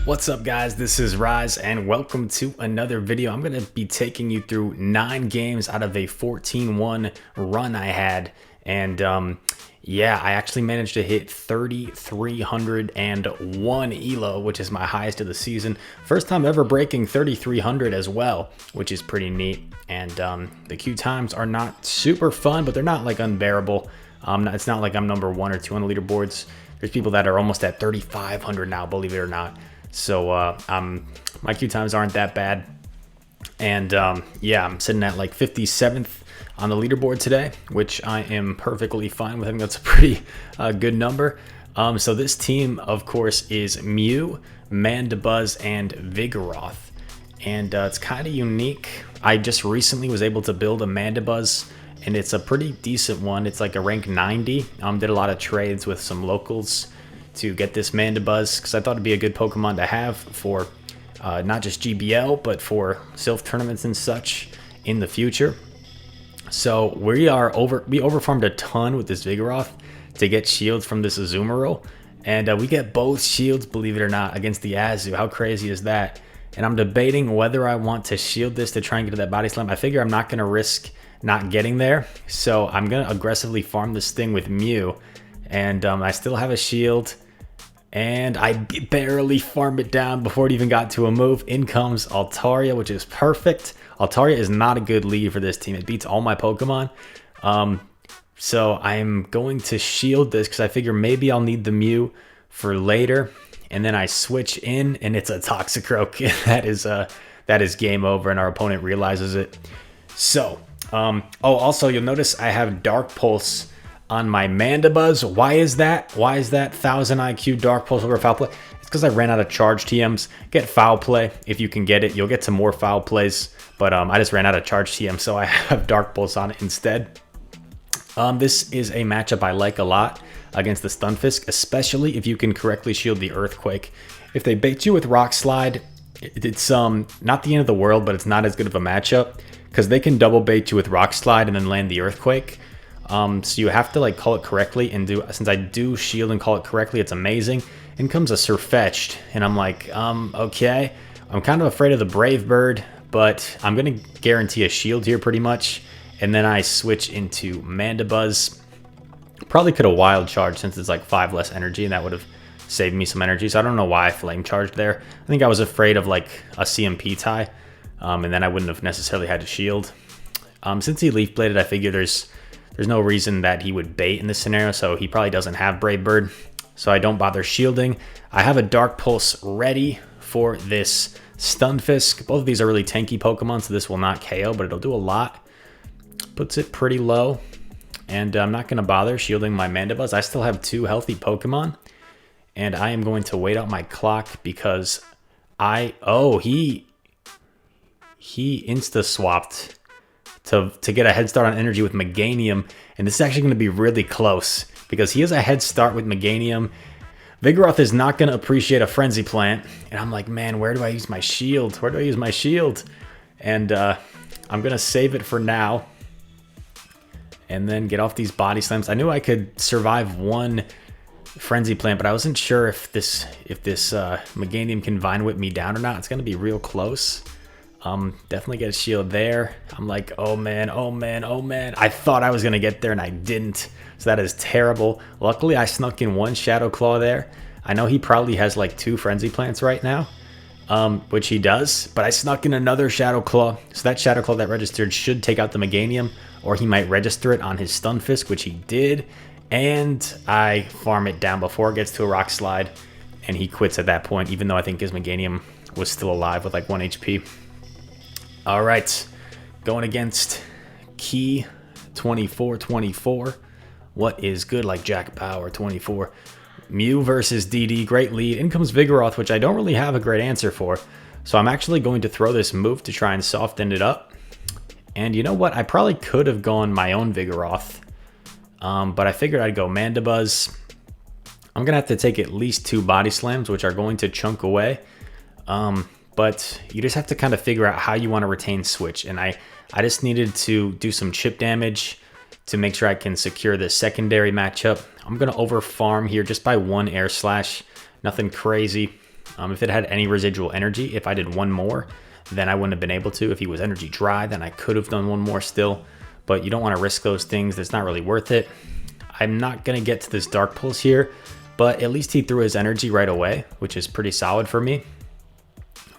What's up, guys? This is Rise and welcome to another video. I'm going to be taking you through 9 games out of a 14-1 run I had, and yeah, I actually managed to hit 3,301 elo, which is my highest of the season. First time ever breaking 3,300 as well, which is pretty neat. And the queue times are not super fun, but they're not like unbearable. It's not like I'm number 1 or 2 on the leaderboards. There's people that are almost at 3,500 now, believe it or not. So my queue times aren't that bad. And yeah, I'm sitting at like 57th on the leaderboard today, which I am perfectly fine with. I think that's a pretty good number. So this team, of course, is Mew, Mandibuzz, and Vigoroth. And it's kind of unique. I just recently was able to build a Mandibuzz, and it's a pretty decent one. It's like a rank 90. Did a lot of trades with some locals to get this Mandibuzz because I thought it'd be a good Pokemon to have for not just GBL, but for Sylph tournaments and such in the future. So we overfarmed a ton with this Vigoroth to get shields from this Azumarill, and we get both shields, believe it or not, against the Azu. How crazy is that? And I'm debating whether I want to shield this to try and get to that body slam. I figure I'm not going to risk not getting there, so I'm going to aggressively farm this thing with Mew. And I still have a shield, and I barely farmed it down before it even got to a move. In comes Altaria, which is perfect. Altaria is not a good lead for this team. It beats all my Pokemon. So I'm going to shield this because I figure maybe I'll need the Mew for later. And then I switch in, and it's a Toxicroak. that is game over, and our opponent realizes it. So, oh, also you'll notice I have Dark Pulse on my Mandibuzz. Why is that? Why is that 1000 IQ Dark Pulse over Foul Play? It's because I ran out of charge TMs. Get Foul Play if you can get it. You'll get some more Foul Plays, but I just ran out of charge TM, so I have Dark Pulse on it instead. This is a matchup I like a lot against the Stunfisk, especially if you can correctly shield the Earthquake. If they bait you with Rock Slide, it's not the end of the world, but it's not as good of a matchup because they can double bait you with Rock Slide and then land the Earthquake. So you have to like call it correctly, and since I do shield and call it correctly, it's amazing. In comes a Surfetched, and I'm like, okay. I'm kind of afraid of the Brave Bird, but I'm gonna guarantee a shield here pretty much. And then I switch into Mandibuzz. Probably could have Wild Charge since it's like 5 less energy, and that would have saved me some energy. So I don't know why I Flame Charged there. I think I was afraid of like a CMP tie, and then I wouldn't have necessarily had to shield. Since he Leaf Bladed, I figure there's no reason that he would bait in this scenario, so he probably doesn't have Brave Bird, so I don't bother shielding. I have a Dark Pulse ready for this Stunfisk. Both of these are really tanky Pokemon, so this will not KO, but it'll do a lot. Puts it pretty low, and I'm not going to bother shielding my Mandibuzz. I still have 2 healthy Pokemon, and I am going to wait out my clock because he insta-swapped to get a head start on energy with Meganium, and this is actually going to be really close because he has a head start with Meganium. Vigoroth is not going to appreciate a Frenzy Plant, and I'm like, man, where do I use my shield? Where do I use my shield? And I'm going to save it for now and then get off these body slams. I knew I could survive 1 Frenzy Plant, but I wasn't sure if this Meganium can Vine Whip me down or not. It's going to be real close. Definitely get a shield there. I'm like, oh man, oh man, oh man. I thought I was going to get there and I didn't. So that is terrible. Luckily, I snuck in 1 Shadow Claw there. I know he probably has like 2 Frenzy Plants right now, which he does. But I snuck in another Shadow Claw. So that Shadow Claw that registered should take out the Meganium, or he might register it on his Stunfisk, which he did. And I farm it down before it gets to a Rock Slide. And he quits at that point, even though I think his Meganium was still alive with like 1 HP. All right, going against Key 2424. What is good, like Jack Power 24. Mew versus DD, great lead. In comes Vigoroth, which I don't really have a great answer for. So I'm actually going to throw this move to try and soften it up. And you know what? I probably could have gone my own Vigoroth, but I figured I'd go Mandibuzz. I'm going to have to take at least 2 body slams, which are going to chunk away. But you just have to kind of figure out how you want to retain switch. And I just needed to do some chip damage to make sure I can secure the secondary matchup. I'm going to over farm here just by 1 air slash. Nothing crazy. If it had any residual energy, if I did one more, then I wouldn't have been able to. If he was energy dry, then I could have done one more still. But you don't want to risk those things. It's not really worth it. I'm not going to get to this Dark Pulse here, but at least he threw his energy right away, which is pretty solid for me.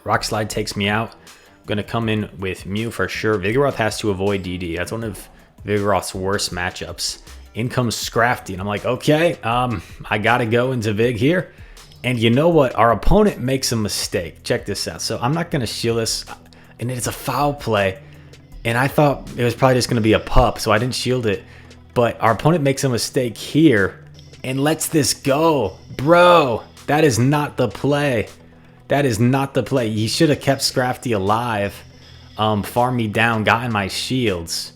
Rock Slide takes me out. I'm going to come in with Mew for sure. Vigoroth has to avoid DD. That's one of Vigoroth's worst matchups. In comes Scrafty, and I'm like, okay, I got to go into Vig here. And you know what? Our opponent makes a mistake. Check this out. So I'm not going to shield this, and it's a foul play. And I thought it was probably just going to be a pup, so I didn't shield it. But our opponent makes a mistake here and lets this go. Bro, that is not the play. That is not the play. He should have kept Scrafty alive, farm me down, gotten my shields.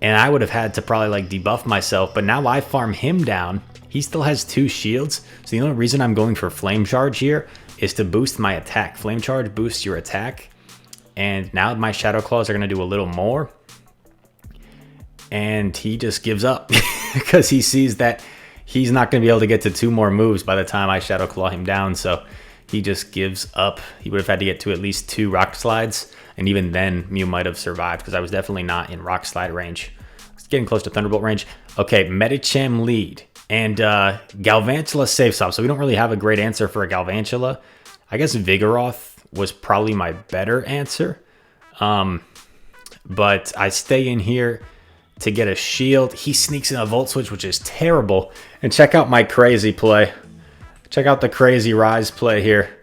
And I would have had to probably like debuff myself. But now I farm him down. He still has 2 shields. So the only reason I'm going for Flame Charge here is to boost my attack. Flame Charge boosts your attack. And now my Shadow Claws are going to do a little more. And he just gives up because he sees that he's not going to be able to get to 2 more moves by the time I Shadow Claw him down. So he just gives up. He would have had to get to at least 2 Rock Slides. And even then, Mew might have survived because I was definitely not in Rock Slide range. It's getting close to Thunderbolt range. Okay, Medicham lead. And Galvantula safe swap. So we don't really have a great answer for a Galvantula. I guess Vigoroth was probably my better answer. But I stay in here to get a shield. He sneaks in a Volt Switch, which is terrible. And check out my crazy play. Check out the crazy Rise play here.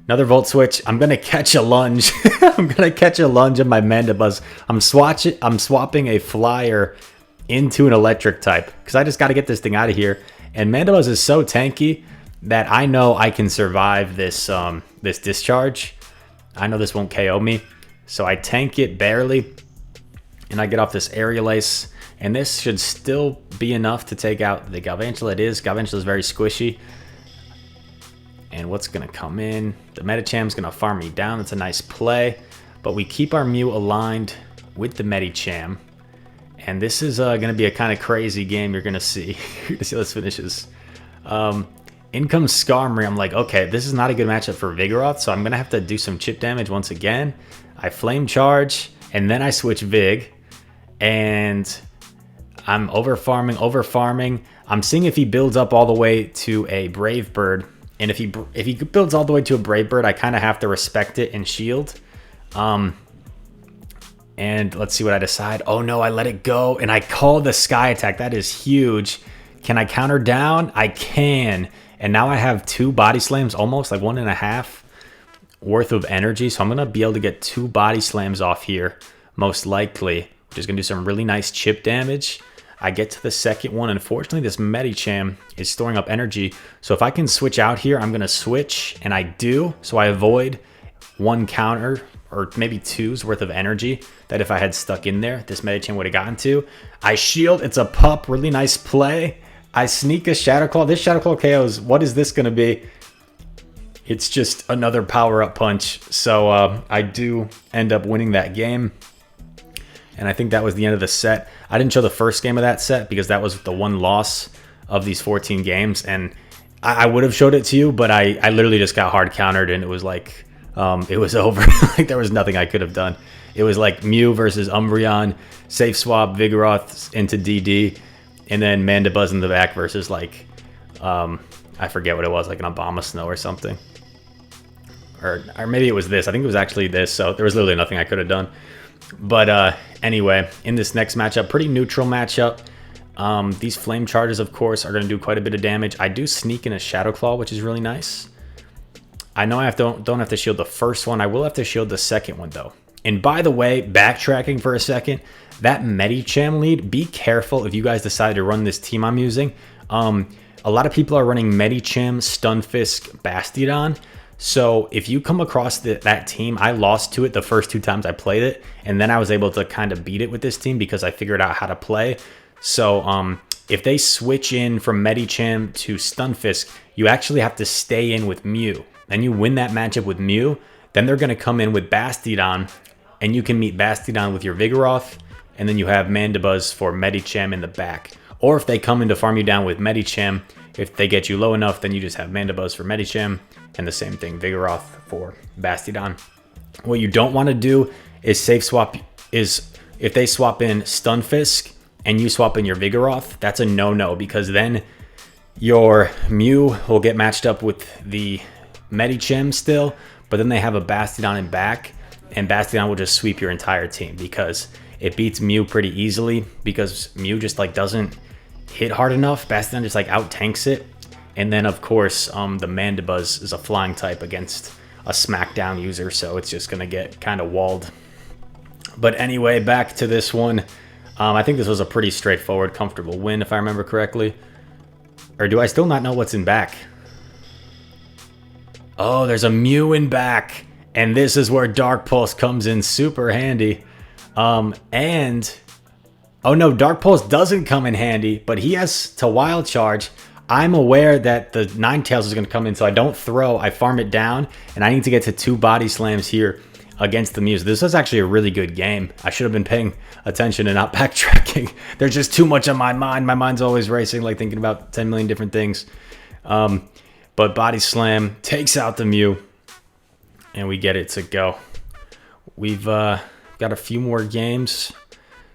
Another Volt Switch. I'm going to catch a lunge. I'm going to catch a lunge of my Mandibuzz. I'm swapping a Flyer into an electric type because I just got to get this thing out of here. And Mandibuzz is so tanky that I know I can survive this this discharge. I know this won't KO me. So I tank it barely. And I get off this Aerial Ace. And this should still be enough to take out the Galvantula. It is. Galvantula is very squishy. And what's going to come in? The Medicham's going to farm me down. That's a nice play. But we keep our Mew aligned with the Medicham. And this is going to be a kind of crazy game you're going to see. You're going to see how this finishes. In comes Skarmory. I'm like, okay, this is not a good matchup for Vigoroth. So I'm going to have to do some chip damage once again. I Flame Charge. And then I switch Vig. And I'm over-farming. I'm seeing if he builds up all the way to a Brave Bird. And if he builds all the way to a Brave Bird, I kind of have to respect it and shield. And let's see what I decide. Oh no, I let it go. And I call the Sky Attack. That is huge. Can I counter down? I can. And now I have 2 Body Slams, almost like 1.5 worth of energy. So I'm going to be able to get 2 Body Slams off here, most likely. Which is going to do some really nice chip damage. I get to the second one. Unfortunately, this Medicham is storing up energy. So if I can switch out here, I'm going to switch. And I do. So I avoid 1 counter or maybe 2's worth of energy that if I had stuck in there, this Medicham would have gotten to. I shield. It's a pup. Really nice play. I sneak a Shadow Claw. This Shadow Claw KOs. What is this going to be? It's just another power-up punch. So I do end up winning that game. And I think that was the end of the set. I didn't show the first game of that set because that was the one loss of these 14 games. And I would have showed it to you, but I literally just got hard countered and it was like, it was over. Like there was nothing I could have done. It was like Mew versus Umbreon, safe swap, Vigoroth into DD, and then Mandibuzz in the back versus like, I forget what it was, like an Abomasnow or something. Or maybe it was this. I think it was actually this. So there was literally nothing I could have done. But anyway, in this next matchup, pretty neutral matchup. These Flame Charges, of course, are going to do quite a bit of damage. I do sneak in a Shadow Claw, which is really nice. I know I don't have to shield the first one. I will have to shield the second one, though. And by the way, backtracking for a second, that Medicham lead, be careful if you guys decide to run this team I'm using. A lot of people are running Medicham, Stunfisk, Bastiodon. So if you come across that team, I lost to it the first 2 times I played it. And then I was able to kind of beat it with this team because I figured out how to play. So if they switch in from Medicham to Stunfisk, you actually have to stay in with Mew. Then you win that matchup with Mew. Then they're going to come in with Bastiodon. And you can meet Bastiodon with your Vigoroth. And then you have Mandibuzz for Medicham in the back. Or if they come in to farm you down with Medicham, If they get you low enough, then you just have Mandibuzz for Medicham, and the same thing, Vigoroth for Bastiodon. What you don't want to do is safe swap, is if they swap in Stunfisk and you swap in your Vigoroth, that's a no-no, because then your Mew will get matched up with the Medicham still, but then they have a Bastiodon in back, and Bastiodon will just sweep your entire team because it beats Mew pretty easily, because Mew just like doesn't hit hard enough. Bastiodon just like out tanks it. And then of course the Mandibuzz is a flying type against a Smackdown user, so it's just gonna get kind of walled. But anyway, back to this one. I think this was a pretty straightforward, comfortable win, if I remember correctly. Or do I still not know what's in back? Oh, there's a Mew in back. And this is where Dark Pulse comes in super handy. Oh no, Dark Pulse doesn't come in handy, but he has to Wild Charge. I'm aware that the Ninetales is going to come in, so I don't throw. I farm it down, and I need to get to 2 body slams here against the Mews. This was actually a really good game. I should have been paying attention and not backtracking. There's just too much on my mind. My mind's always racing, like thinking about 10 million different things. But body slam takes out the Mew, and we get it to go. We've got a few more games.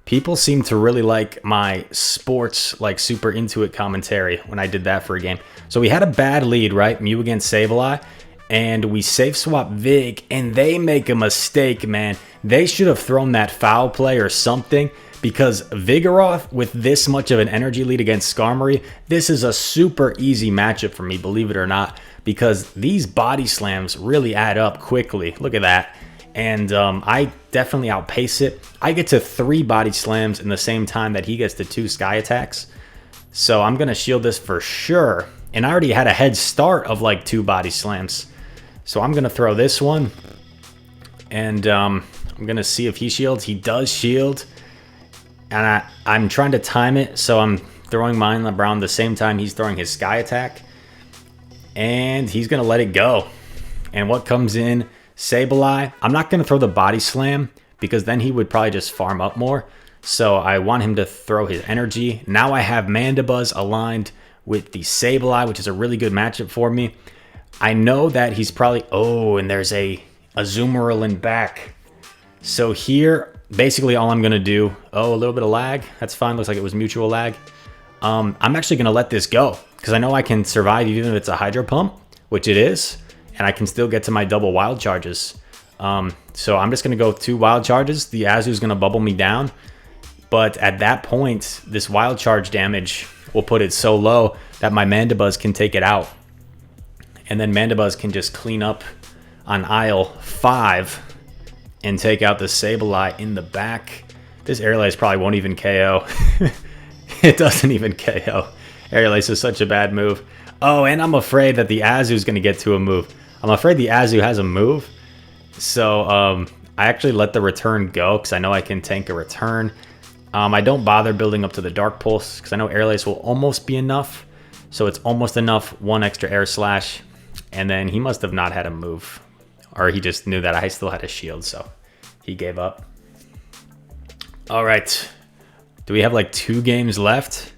People seem to really like my sports, like super into it commentary when I did that for a game. So we had a bad lead, right? Mew against Sableye, and we safe swap Vig, and they make a mistake, man. They should have thrown that foul play or something, because Vigoroth with this much of an energy lead against Skarmory, this is a super easy matchup for me, believe it or not, because these body slams really add up quickly. Look at that. And I definitely outpace it. I get to 3 body slams in the same time that he gets to 2 sky attacks. So I'm going to shield this for sure. And I already had a head start of like 2 body slams. So I'm going to throw this one. And I'm going to see if he shields. He does shield. And I'm trying to time it. So I'm throwing mine around the same time he's throwing his sky attack. And he's going to let it go. And what comes in? Sableye. I'm not going to throw the body slam because then he would probably just farm up more. So I want him to throw his energy. Now I have Mandibuzz aligned with the Sableye, which is a really good matchup for me. I know that he's probably... Oh, and there's a Azumarill in back. So here, basically all I'm going to do... Oh, a little bit of lag. That's fine. Looks like it was mutual lag. I'm actually going to let this go because I know I can survive even if it's a Hydro Pump, which it is. And I can still get to my double wild charges. So I'm just going to go 2 wild charges. The Azu's going to bubble me down. But at that point, this wild charge damage will put it so low that my Mandibuzz can take it out. And then Mandibuzz can just clean up on aisle 5 and take out the Sableye in the back. This Air Lace probably won't even KO. It doesn't even KO. Air Lace is such a bad move. Oh, and I'm afraid that the Azu's going to get to a move. I'm afraid the Azu has a move. So I actually let the return go because I know I can tank a return. I don't bother building up to the Dark Pulse because I know Air Lace will almost be enough. So it's almost enough, 1 extra Air Slash. And then he must have not had a move. Or he just knew that I still had a shield, so he gave up. All right. Do we have like 2 games left?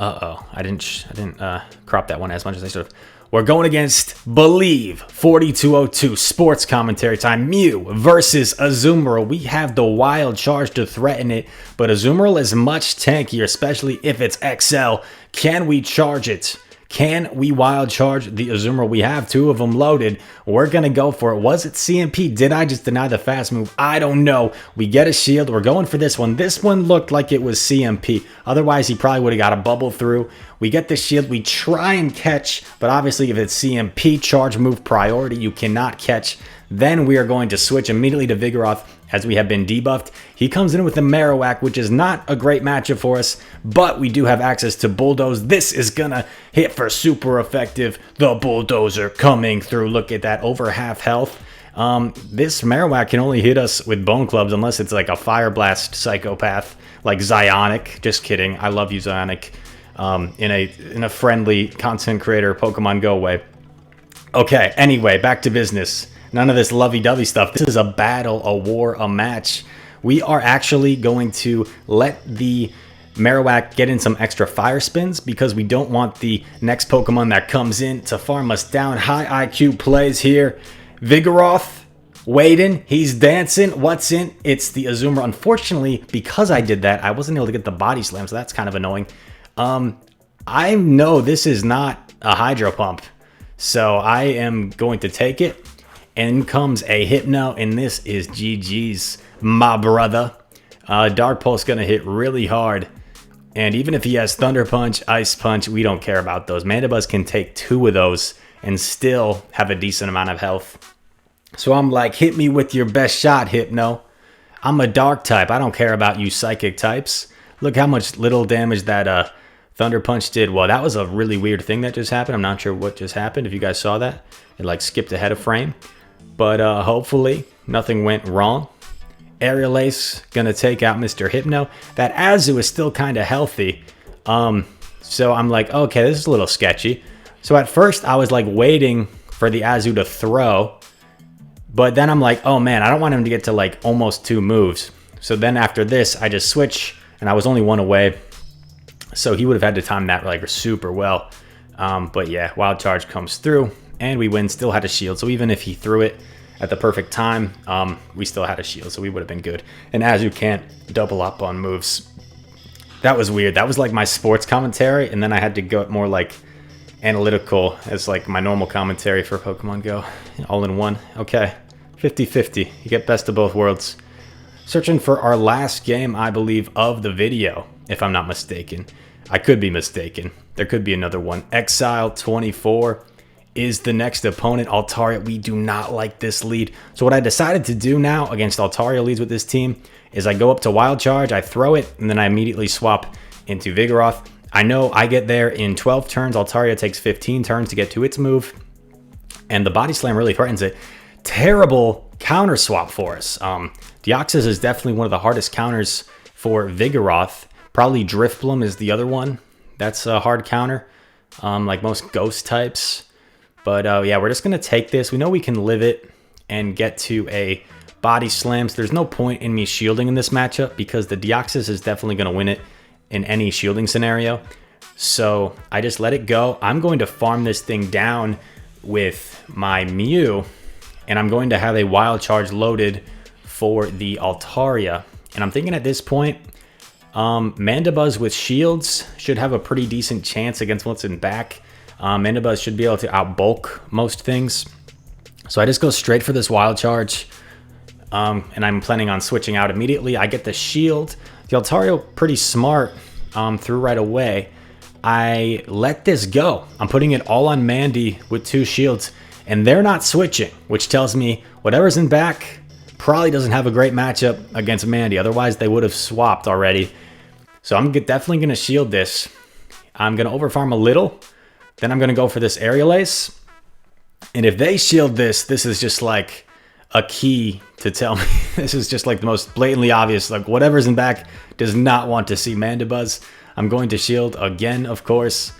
Uh-oh. I didn't crop that one as much as I should have. We're going against Believe 4202 sports commentary time. Mew versus Azumarill. We have the wild charge to threaten it, but Azumarill is much tankier, especially if it's XL. Can we charge it? Can we wild charge the Azumarill? We have 2 of them loaded. We're going to go for it. Was it CMP? Did I just deny the fast move? I don't know. We get a shield. We're going for this one. This one looked like it was CMP. Otherwise, he probably would have got a bubble through. We get the shield. We try and catch, but obviously if it's CMP, charge move priority, you cannot catch. Then we are going to switch immediately to Vigoroth as we have been debuffed. He comes in with the Marowak, which is not a great matchup for us, but we do have access to Bulldoze. This is gonna hit for super effective. The Bulldozer coming through. Look at that, over half health. This Marowak can only hit us with Bone Clubs unless it's like a Fire Blast psychopath like Zionic. Just kidding. I love you, Zionic. In a friendly content creator Pokemon Go way. Okay, anyway, back to business. None of this lovey-dovey stuff. This is a battle, a war, a match. We are actually going to let the Marowak getting some extra fire spins because we don't want the next Pokemon that comes in to farm us down. High IQ plays here. Vigoroth waiting. He's dancing. What's in? It's the Azumarill. Unfortunately, because I did that, I wasn't able to get the body slam, so that's kind of annoying. I know this is not a Hydro Pump, so I am going to take it. In comes a Hypno, and this is GG's, my brother. Dark Pulse going to hit really hard. And even if he has Thunder Punch, Ice Punch, we don't care about those. Mandibuzz can take 2 of those and still have a decent amount of health. So I'm like, hit me with your best shot, Hypno. I'm a Dark type. I don't care about you Psychic types. Look how much little damage that Thunder Punch did. Well, that was a really weird thing that just happened. I'm not sure what just happened. If you guys saw that, it like skipped ahead of frame. But hopefully nothing went wrong. Aerial Ace gonna take out Mr. Hypno. That Azu is still kind of healthy. So I'm like, okay, this is a little sketchy. So at first I was like waiting for the Azu to throw. But then I'm like, oh man, I don't want him to get to like almost 2 moves. So then after this, I just switch, and I was only 1 away. So he would have had to time that like super well. But yeah, Wild Charge comes through, and we win. Still had a shield. So even if he threw it at the perfect time, we still had a shield, so we would have been good. And Azu can't double up on moves. That was weird. That was like my sports commentary, and then I had to go more like analytical as like my normal commentary for Pokemon Go. All in one. Okay, 50-50. You get best of both worlds. Searching for our last game, I believe, of the video, if I'm not mistaken. I could be mistaken. There could be another one. Exile 24 is the next opponent. Altaria, we do not like this lead. So what I decided to do now against Altaria leads with this team is I go up to Wild Charge, I throw it, and then I immediately swap into Vigoroth. I know I get there in 12 turns. Altaria takes 15 turns to get to its move, and the Body Slam really threatens it. Terrible counter swap for us. Deoxys is definitely one of the hardest counters for Vigoroth. Probably Drifbloom is the other one. That's a hard counter, like most ghost types. But yeah, we're just going to take this. We know we can live it and get to a Body Slam. So there's no point in me shielding in this matchup because the Deoxys is definitely going to win it in any shielding scenario. So I just let it go. I'm going to farm this thing down with my Mew, and I'm going to have a Wild Charge loaded for the Altaria. And I'm thinking at this point, Mandibuzz with shields should have a pretty decent chance against what's in back. Mandibuzz should be able to outbulk most things. So I just go straight for this Wild Charge. And I'm planning on switching out immediately. I get the shield. The Altaria pretty smart through right away. I let this go. I'm putting it all on Mandy with 2 shields. And they're not switching, which tells me whatever's in back probably doesn't have a great matchup against Mandy. Otherwise, they would have swapped already. So I'm definitely going to shield this. I'm going to overfarm a little. Then I'm going to go for this Aerial Ace. And if they shield this, this is just like a key to tell me. This is just like the most blatantly obvious. Like whatever's in back does not want to see Mandibuzz. I'm going to shield again, of course.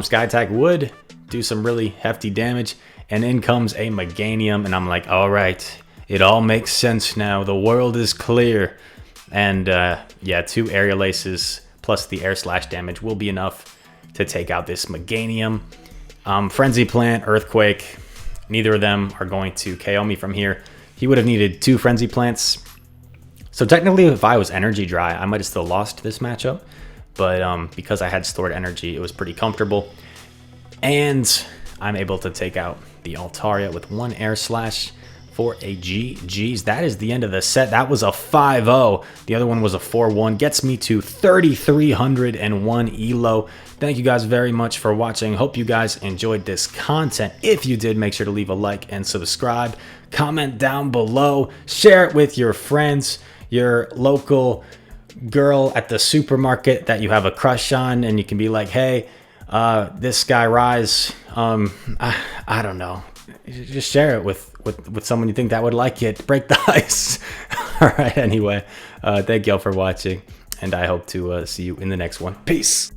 Sky Attack would do some really hefty damage. And in comes a Meganium. And I'm like, all right, it all makes sense now. The world is clear. And yeah, 2 Aerial Aces plus the Air Slash damage will be enough to take out this Meganium. Frenzy Plant, Earthquake, neither of them are going to KO me from here. He would have needed 2 Frenzy Plants. So technically, if I was Energy Dry, I might have still lost this matchup. But because I had stored energy, it was pretty comfortable. And I'm able to take out the Altaria with 1 Air Slash for a GG's. That is the end of the set. That was a 5-0. The other one was a 4-1. Gets me to 3,301 ELO. Thank you guys very much for watching. Hope you guys enjoyed this content. If you did, make sure to leave a like and subscribe. Comment down below. Share it with your friends, your local girl at the supermarket that you have a crush on, and you can be like, hey, this guy Rise, I don't know. Just share it with someone you think that would like it. Break the ice. All right, anyway, thank y'all for watching, and I hope to see you in the next one. Peace.